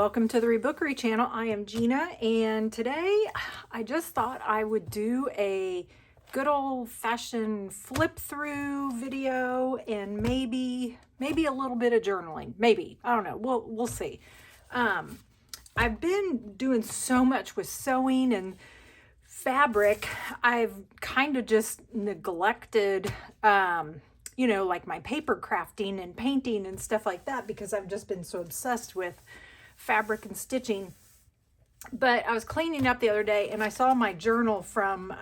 Welcome to the Rebookery channel. I am Gina, and today I just thought I would do a good old-fashioned flip-through video and maybe a little bit of journaling. Maybe, I don't know. We'll see. I've been doing so much with sewing and fabric. I've kind of just neglected like my paper crafting and painting and stuff like that because I've just been so obsessed with fabric and stitching. But I was cleaning up the other day and I saw my journal from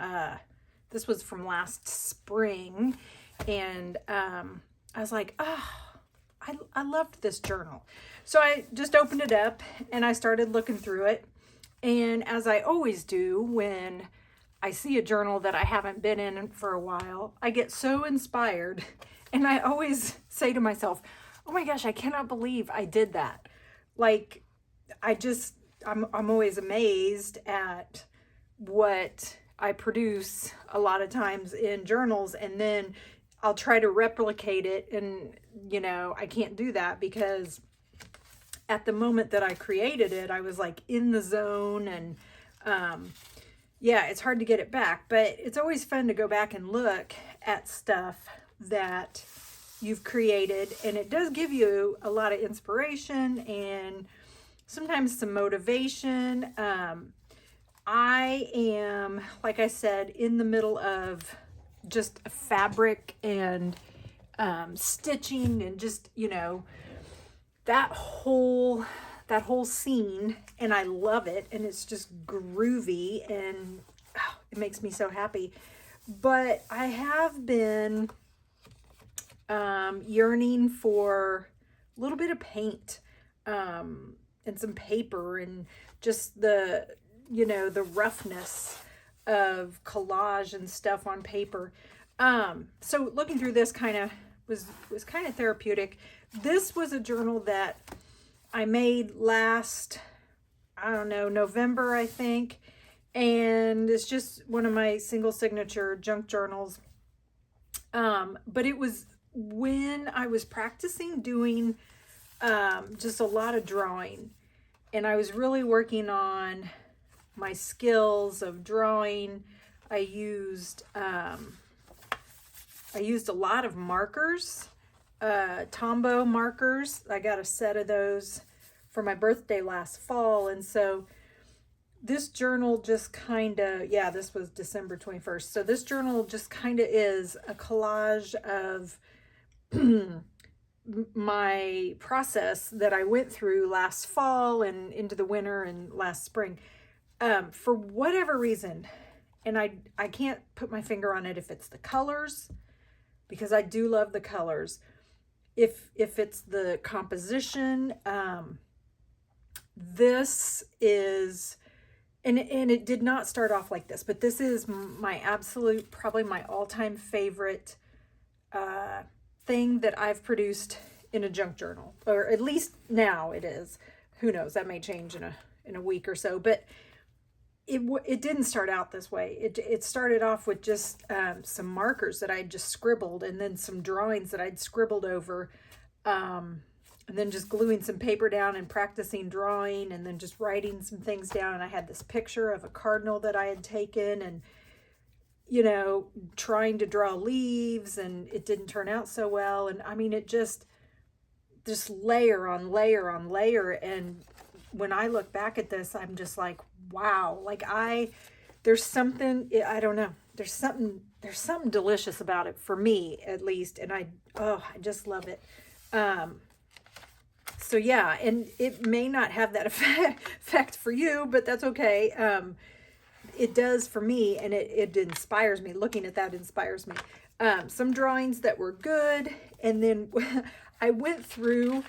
this was from last spring, and I was like, oh, I loved this journal. So I just opened it up and I started looking through it, and as I always do when I see a journal that I haven't been in for a while, I get so inspired, and I always say to myself, oh my gosh, I cannot believe I did that. Like, I'm always amazed at what I produce a lot of times in journals, and then I'll try to replicate it, and I can't do that because at the moment that I created it, I was like in the zone, and yeah, it's hard to get it back. But it's always fun to go back and look at stuff that you've created, and it does give you a lot of inspiration and sometimes some motivation. I am, like I said, in the middle of just fabric and stitching and just that whole scene, and I love it, and it's just groovy, and it makes me so happy. But I have been yearning for a little bit of paint and some paper, and just the roughness of collage and stuff on paper. So looking through this kind of was kind of therapeutic. This was a journal that I made last, I don't know, November, I think. And it's just one of my single signature junk journals. But it was when I was practicing doing just a lot of drawing, and I was really working on my skills of drawing. I used a lot of markers, Tombow markers. I got a set of those for my birthday last fall, and so this journal just kind of, yeah, this was December 21st. So this journal just kind of is a collage of my process that I went through last fall and into the winter and last spring. For whatever reason, and I can't put my finger on it, if it's the colors, because I do love the colors, if it's the composition, this is, and it did not start off like this, but this is my absolute, probably my all-time favorite thing that I've produced in a junk journal, or at least now it is. Who knows, that may change in a week or so, but it didn't start out this way. It started off with just some markers that I just scribbled, and then some drawings that I'd scribbled over, and then just gluing some paper down and practicing drawing, and then just writing some things down. And I had this picture of a cardinal that I had taken, and trying to draw leaves, and it didn't turn out so well. And I mean, it just layer on layer on layer. And when I look back at this, I'm just like, wow, like there's something, I don't know, there's something delicious about it, for me at least. And I just love it. So yeah, and it may not have that effect for you, but that's okay. It does for me, and it inspires me. Looking at that inspires me. Some drawings that were good, and then I went through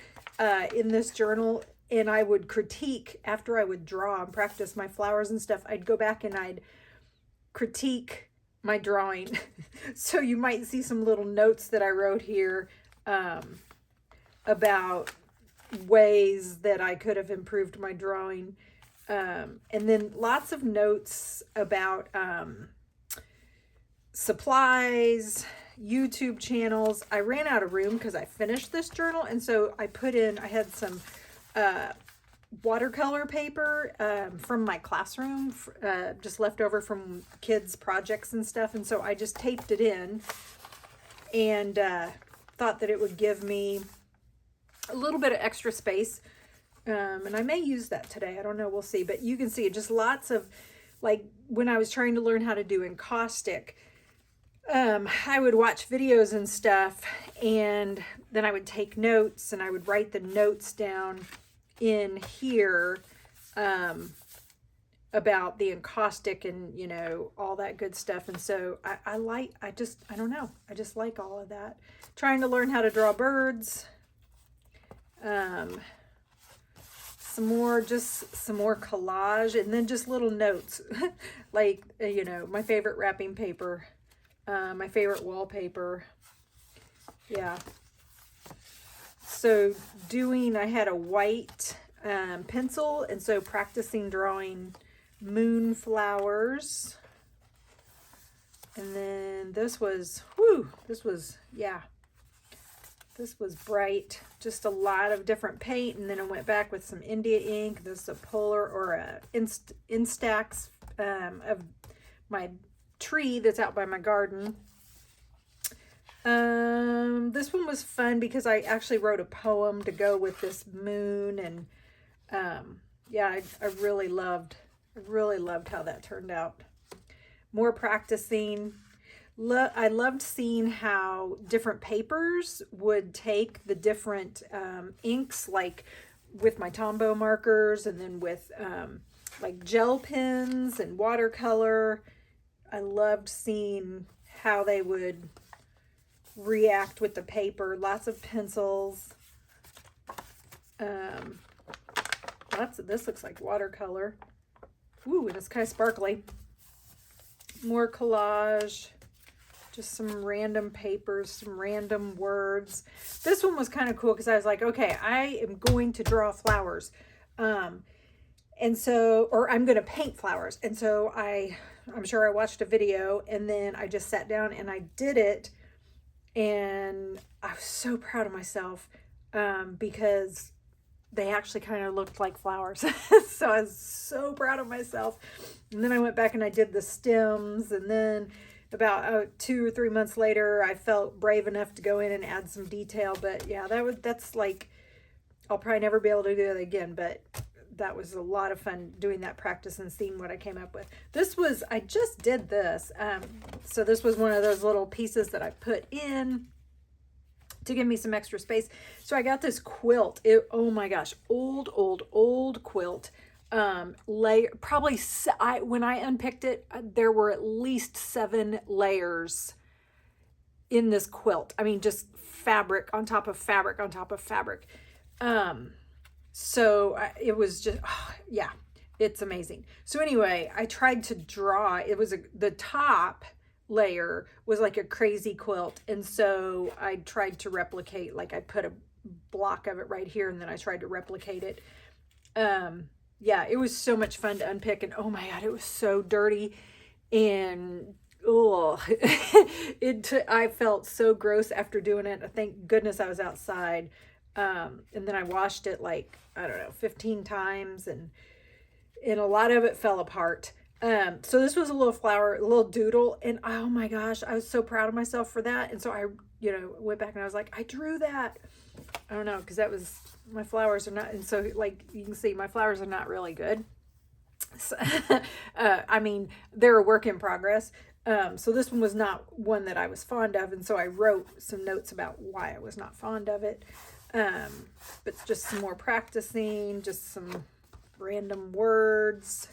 in this journal, and I would critique after I would draw and practice my flowers and stuff. I'd go back and I'd critique my drawing. So you might see some little notes that I wrote here about ways that I could have improved my drawing. And then lots of notes about supplies, YouTube channels. I ran out of room because I finished this journal, and so I had some watercolor paper from my classroom, just left over from kids' projects and stuff. And so I just taped it in and thought that it would give me a little bit of extra space. And I may use that today. I don't know. We'll see. But you can see just lots of, like when I was trying to learn how to do encaustic, I would watch videos and stuff, and then I would take notes and I would write the notes down in here about the encaustic and, you know, all that good stuff. And so I don't know. I just like all of that. Trying to learn how to draw birds. Some more collage, and then just little notes like, you know, my favorite wrapping paper, my favorite wallpaper. Yeah. So I had a white pencil, and so practicing drawing moonflowers. And then this was bright, just a lot of different paint. And then I went back with some India ink. This is a Polar or a Instax of my tree that's out by my garden. This one was fun because I actually wrote a poem to go with this moon, and yeah, I really loved how that turned out. More practicing. I loved seeing how different papers would take the different inks, like with my Tombow markers, and then with like gel pens and watercolor. I loved seeing how they would react with the paper. Lots of pencils. This looks like watercolor. Ooh, and it's kind of sparkly. More collage. Just some random papers, some random words. This one was kind of cool because I was like, okay, I am going to draw flowers. And so, or I'm going to paint flowers. And so I'm sure I watched a video, and then I just sat down and I did it. And I was so proud of myself because they actually kind of looked like flowers. So I was so proud of myself. And then I went back and I did the stems, and then about 2 or 3 months later, I felt brave enough to go in and add some detail. But yeah, that's like, I'll probably never be able to do that again, but that was a lot of fun doing that practice and seeing what I came up with. I just did this. So this was one of those little pieces that I put in to give me some extra space. So I got this quilt. Oh my gosh, old quilt. Probably when I unpicked it, there were at least 7 layers in this quilt. I mean, just fabric on top of fabric on top of fabric. So it was just, yeah, it's amazing. So anyway, I tried to draw, the top layer was like a crazy quilt. And so I tried to replicate, like I put a block of it right here, and then I tried to replicate it. Yeah, it was so much fun to unpick, and oh my God, it was so dirty, and I felt so gross after doing it. Thank goodness I was outside. And then I washed it like, I don't know, 15 times, and a lot of it fell apart. So this was a little flower, a little doodle, and oh my gosh, I was so proud of myself for that. And so I, went back and I was like, I drew that. I don't know, because my flowers are not, and so like you can see, my flowers are not really good. So, I mean, they're a work in progress. So this one was not one that I was fond of, and so I wrote some notes about why I was not fond of it. But just some more practicing, just some random words,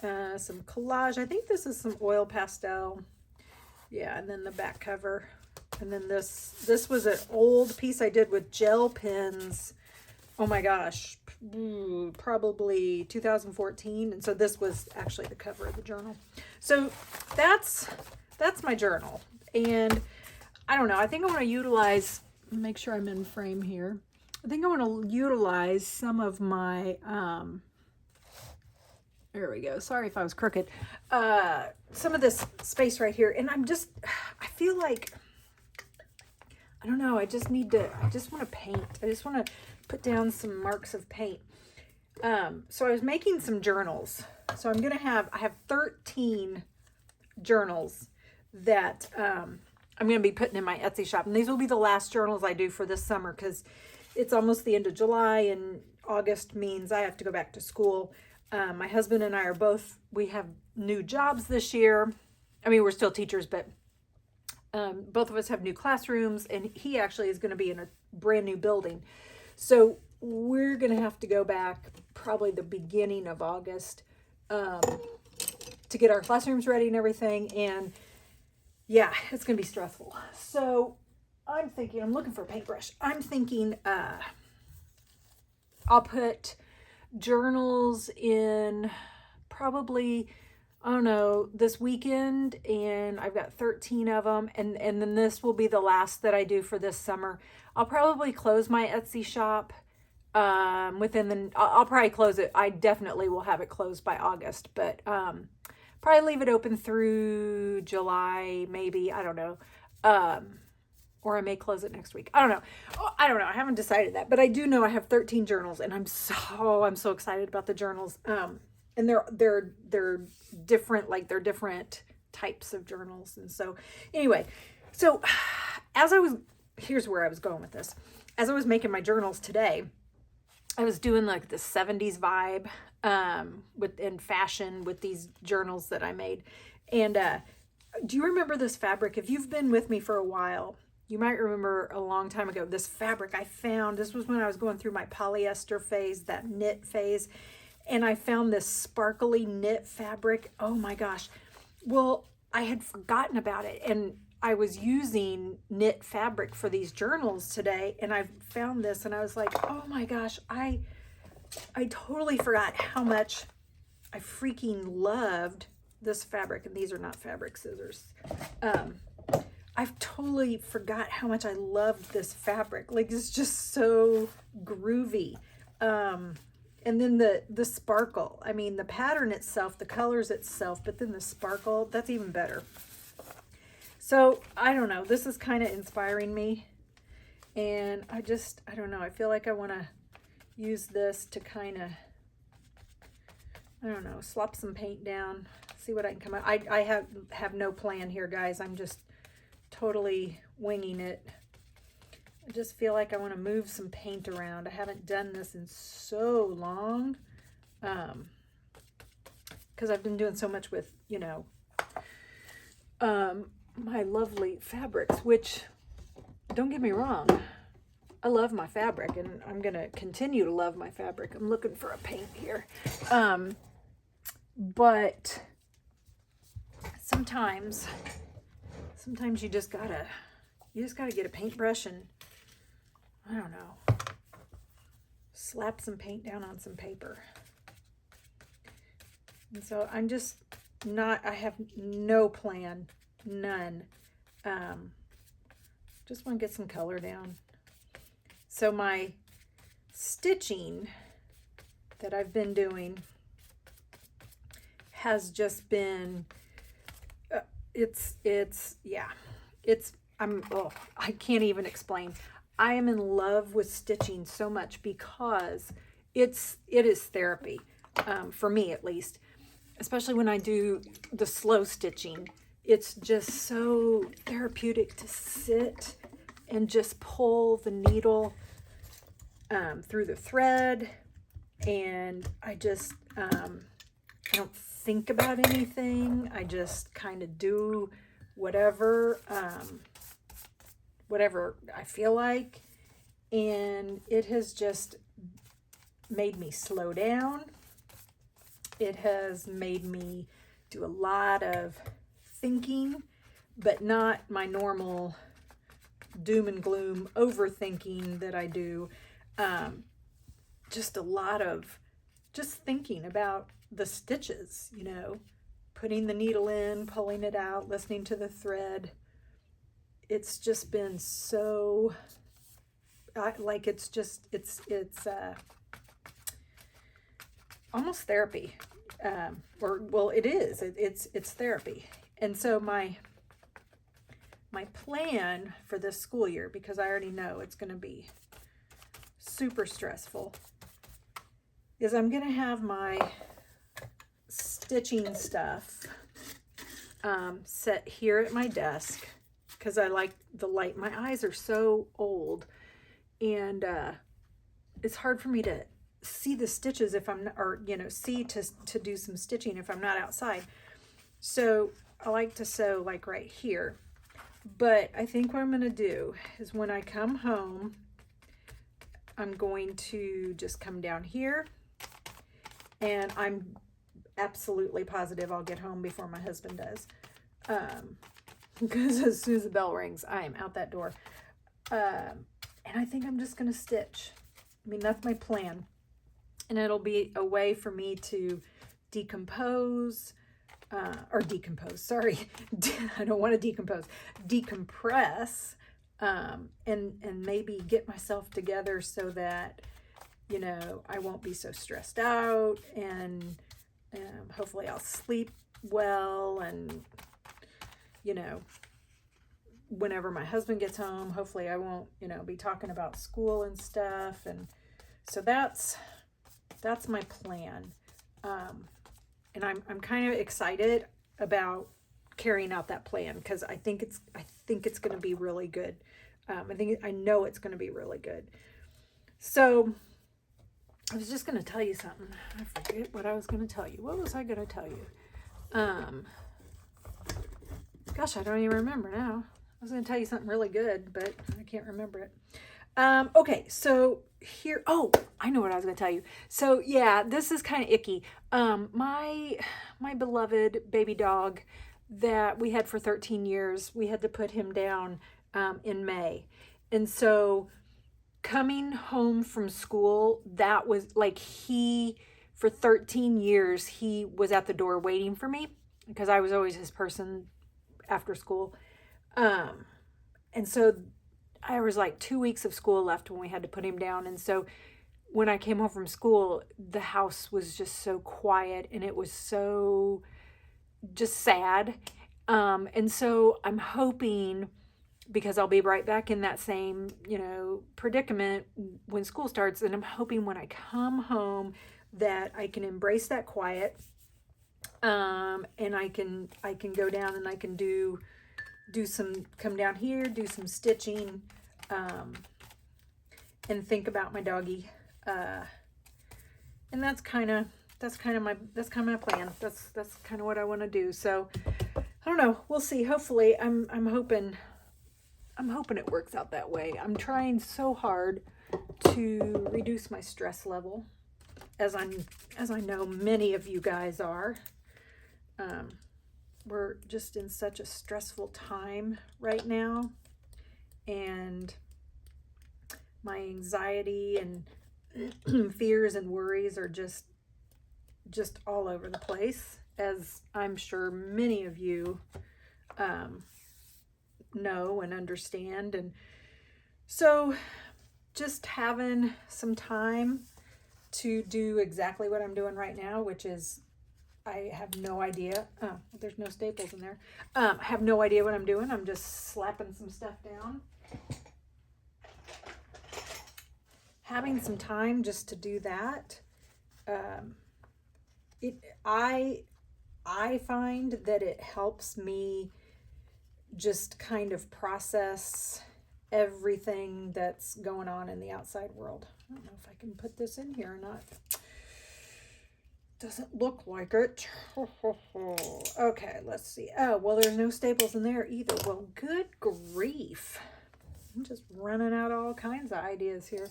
some collage. I think this is some oil pastel. Yeah, and then the back cover. And then this was an old piece I did with gel pens. Oh my gosh, probably 2014. And so this was actually the cover of the journal. So that's my journal. And I don't know, I think I want to utilize, make sure I'm in frame here. I think I want to utilize some of my, there we go. Sorry if I was crooked. Some of this space right here. And I feel like, I don't know, I just want to paint. I just want to put down some marks of paint. So I was making some journals. So I have 13 journals that I'm going to be putting in my Etsy shop. And these will be the last journals I do for this summer because it's almost the end of July and August means I have to go back to school. My husband and I we have new jobs this year. I mean, we're still teachers, but both of us have new classrooms, and he actually is going to be in a brand new building. So we're going to have to go back probably the beginning of August to get our classrooms ready and everything. And yeah, it's going to be stressful. So I'm looking for a paintbrush. I'm thinking I'll put journals in probably, I don't know, this weekend, and I've got 13 of them, and then this will be the last that I do for this summer. I'll probably close my Etsy shop I'll probably close it. I definitely will have it closed by August, but probably leave it open through July, maybe, I don't know. Or I may close it next week. I don't know. I don't know. I haven't decided that, but I do know I have 13 journals, and I'm so excited about the journals. And they're different, like they're different types of journals. And so anyway, so here's where I was going with this. As I was making my journals today, I was doing like the 70s vibe in fashion with these journals that I made. And do you remember this fabric? If you've been with me for a while, you might remember a long time ago, this fabric I found. This was when I was going through my polyester phase, that knit phase. And I found this sparkly knit fabric. Oh my gosh. Well, I had forgotten about it. And I was using knit fabric for these journals today, and I found this, and I was like, oh my gosh, I totally forgot how much I freaking loved this fabric. And these are not fabric scissors. I've totally forgot how much I loved this fabric. Like, it's just so groovy. And then the sparkle. I mean, the pattern itself, the colors itself, but then the sparkle, that's even better. So, I don't know. This is kind of inspiring me. And I don't know. I feel like I want to use this to kind of, I don't know, slop some paint down, see what I can come out. I have no plan here, guys. I'm just totally winging it. I just feel like I want to move some paint around. I haven't done this in so long because I've been doing so much with, my lovely fabrics, which, don't get me wrong, I love my fabric, and I'm going to continue to love my fabric. I'm looking for a paint here. But sometimes you just gotta get a paintbrush and, I don't know, slap some paint down on some paper. And so I'm just I have no plan, none. Just want to get some color down. So my stitching that I've been doing has just been, I can't even explain. I am in love with stitching so much because it is therapy, for me at least, especially when I do the slow stitching. It's just so therapeutic to sit and just pull the needle through the thread, and I just I don't think about anything. I just kind of do whatever I feel like, and it has just made me slow down. It has made me do a lot of thinking, but not my normal doom and gloom overthinking that I do. Just a lot of just thinking about the stitches, putting the needle in, pulling it out, listening to the thread. It's just been so, it's almost therapy. It is. It's therapy. And so my plan for this school year, because I already know it's going to be super stressful, is I'm going to have my stitching stuff set here at my desk because I like the light. My eyes are so old, and it's hard for me to see the stitches if I'm not, or see to do some stitching if I'm not outside. So I like to sew like right here. But I think what I'm going to do is when I come home, I'm going to just come down here, and I'm absolutely positive I'll get home before my husband does. Because as soon as the bell rings, I am out that door. And I think I'm just going to stitch. I mean, that's my plan. And it'll be a way for me to decompose, sorry. I don't want to decompose. Decompress, and maybe get myself together so that, I won't be so stressed out, and hopefully I'll sleep well, and, whenever my husband gets home, hopefully I won't, be talking about school and stuff. And so that's my plan. And I'm kind of excited about carrying out that plan because I think it's going to be really good. I know it's going to be really good. So I was just going to tell you something. I forget what I was going to tell you. What was I going to tell you? Gosh, I don't even remember now. I was going to tell you something really good, but I can't remember it. Okay, so here, I know what I was going to tell you. So yeah, this is kind of icky. My beloved baby dog that we had for 13 years, we had to put him down in May. And so coming home from school, that was like for 13 years, he was at the door waiting for me because I was always his person after school. And so I was like 2 weeks of school left when we had to put him down. And so when I came home from school, the house was just so quiet, and it was so just sad. And so I'm hoping, because I'll be right back in that same, predicament when school starts, and I'm hoping when I come home that I can embrace that quiet, and I can go down and I can come down here, do some stitching, and think about my doggy. And that's kind of my plan. That's kind of what I want to do. So I don't know. We'll see. Hopefully I'm hoping it works out that way. I'm trying so hard to reduce my stress level, as I know many of you guys are. We're just in such a stressful time right now, and my anxiety and fears and worries are just all over the place, as I'm sure many of you know and understand. And so just having some time to do exactly what I'm doing right now, which is I have no idea. Oh, there's no staples in there. I have no idea what I'm doing. I'm just slapping some stuff down. Having some time just to do that. I find that it helps me just kind of process everything that's going on in the outside world. I don't know if I can put this in here or not. Doesn't look like it. Okay, let's see. Oh, well, there's no staples in there either. Well, good grief. I'm just running out all kinds of ideas here.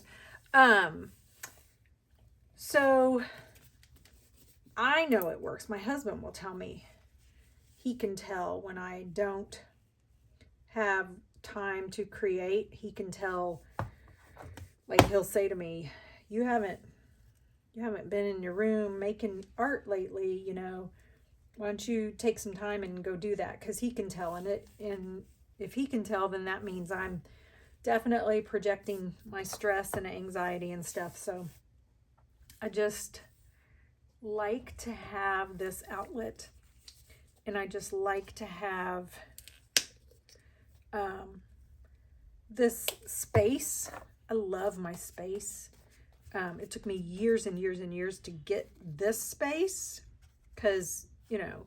So I know it works. My husband will tell me. He can tell when I don't have time to create. He can tell, like, he'll say to me, you haven't been in your room making art lately, why don't you take some time and go do that? Because he can tell, and if he can tell, then that means I'm definitely projecting my stress and anxiety and stuff. So I just like to have this outlet, and I just like to have this space. I love my space. It took me years and years and years to get this space because, you know,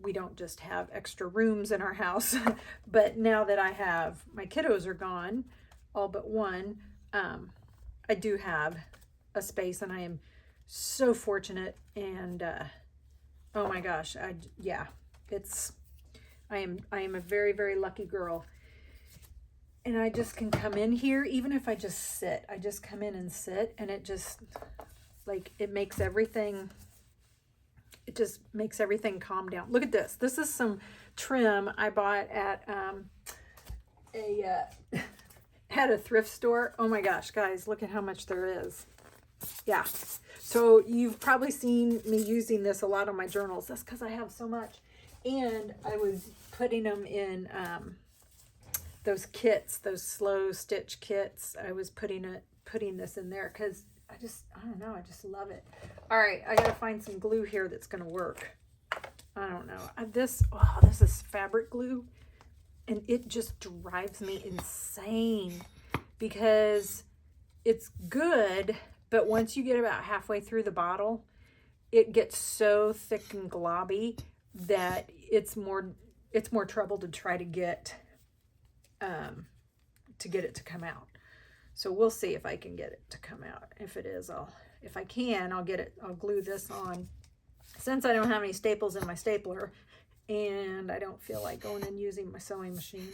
we don't just have extra rooms in our house. But now that I have, my kiddos are gone, all but one, I do have a space, and I am so fortunate. And oh my gosh, yeah, I am a very, very lucky girl. And I just can come in here, even if I just sit. I just come in and sit, and it just, like, it just makes everything calm down. Look at this. This is some trim I bought at at a thrift store. Oh my gosh, guys, look at how much there is. Yeah. So you've probably seen me using this a lot on my journals. That's because I have so much. And I was putting them in those kits, those slow stitch kits. I was putting this in there because I don't know, I just love it. All right, I gotta find some glue here that's gonna work. I don't know. This is fabric glue, and it just drives me insane because it's good, but once you get about halfway through the bottle, it gets so thick and globby that it's more trouble to try to get it to come out. So we'll see if I can get it to come out. If it is, if I can, I'll glue this on. Since I don't have any staples in my stapler, and I don't feel like going and using my sewing machine.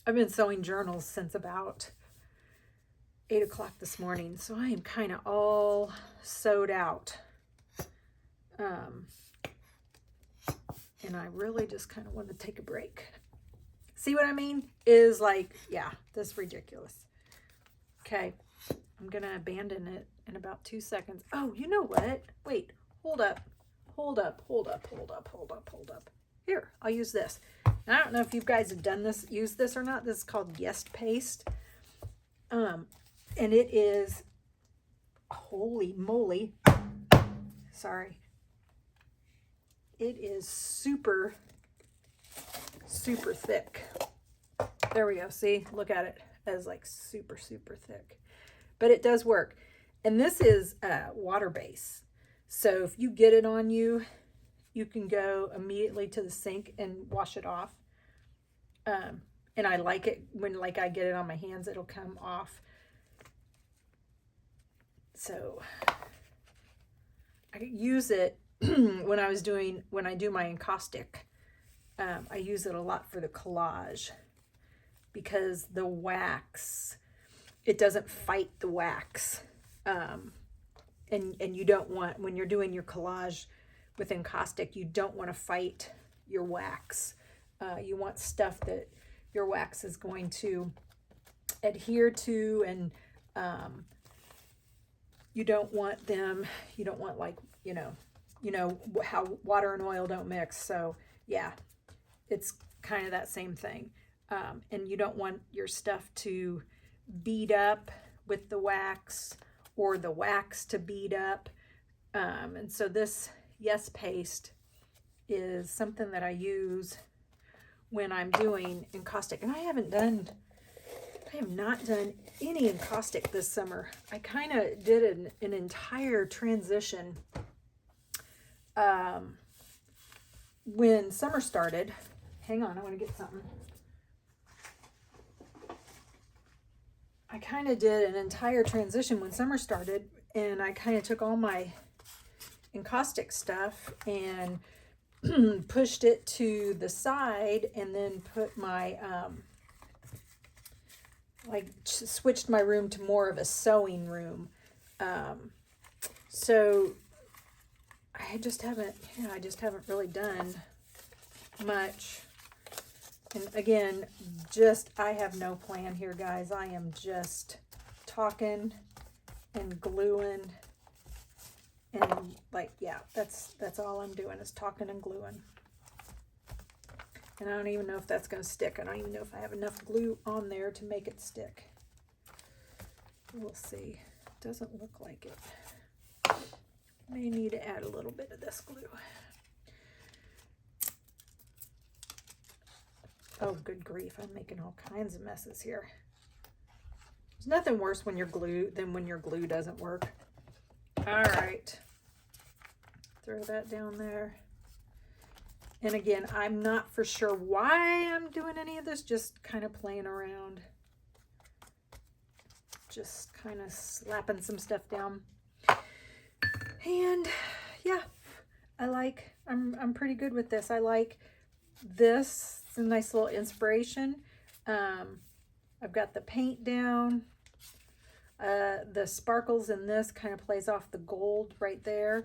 I've been sewing journals since about 8 o'clock this morning, so I am kind of all sewed out. And I really just kind of want to take a break. See what I mean? Is like, yeah, this is ridiculous. Okay, I'm going to abandon it in about 2 seconds. Oh, you know what? Wait, hold up. Here, I'll use this. And I don't know if you guys have used this or not. This is called Yes Paste. And it is, holy moly. Sorry. It is super, super thick. There we go. See, look at it. That is like super, super thick. But it does work. And this is water-based. So if you get it on you, you can go immediately to the sink and wash it off. And I like it when, like, I get it on my hands, it'll come off. So I use it when I do my encaustic. I use it a lot for the collage because the wax, it doesn't fight the wax. And you don't want, when you're doing your collage with encaustic, you don't want to fight your wax. You want stuff that your wax is going to adhere to, and you don't want like, you know how water and oil don't mix. So yeah, it's kind of that same thing. And you don't want your stuff to bead up with the wax, or the wax to bead up. And so this Yes Paste is something that I use when I'm doing encaustic. And I have not done any encaustic this summer. I kind of did an entire transition when summer started. Hang on, I want to get something. I kind of did an entire transition when summer started, and I kind of took all my encaustic stuff and pushed it to the side, and then put my switched my room to more of a sewing room. So I just haven't really done much. And again, I have no plan here, guys. I am just talking and gluing, and like, yeah, that's all I'm doing is talking and gluing. And I don't even know if that's going to stick. I don't even know if I have enough glue on there to make it stick. We'll see. Doesn't look like it. May need to add a little bit of this glue. Oh, good grief. I'm making all kinds of messes here. There's nothing worse when your glue doesn't work. All right. Throw that down there. And again, I'm not for sure why I'm doing any of this, just kind of playing around. Just kind of slapping some stuff down. And yeah, I'm pretty good with this. I like this. It's a nice little inspiration. I've got the paint down. The sparkles in this kind of plays off the gold right there.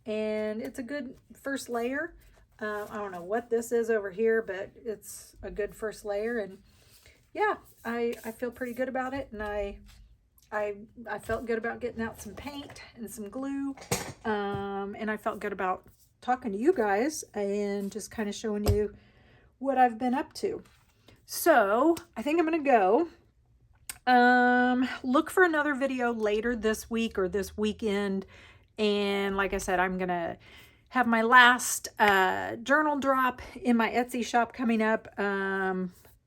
And it's a good first layer. I don't know what this is over here, but it's a good first layer. And yeah, I feel pretty good about it. And I felt good about getting out some paint and some glue. And I felt good about talking to you guys and just kind of showing you what I've been up to. So I think I'm going to go. Look for another video later this week or this weekend. And like I said, I'm going to have my last journal drop in my Etsy shop coming up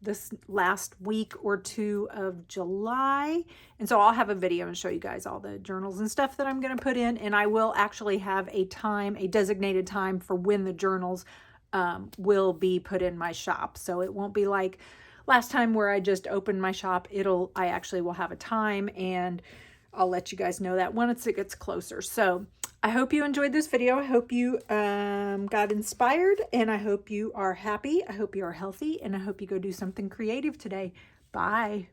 this last week or two of July. And so I'll have a video and show you guys all the journals and stuff that I'm going to put in. And I will actually have a designated time for when the journals will be put in my shop. So it won't be like last time where I just opened my shop. I actually will have a time, and I'll let you guys know that once it gets closer. So I hope you enjoyed this video. I hope you got inspired, and I hope you are happy. I hope you are healthy, and I hope you go do something creative today. Bye.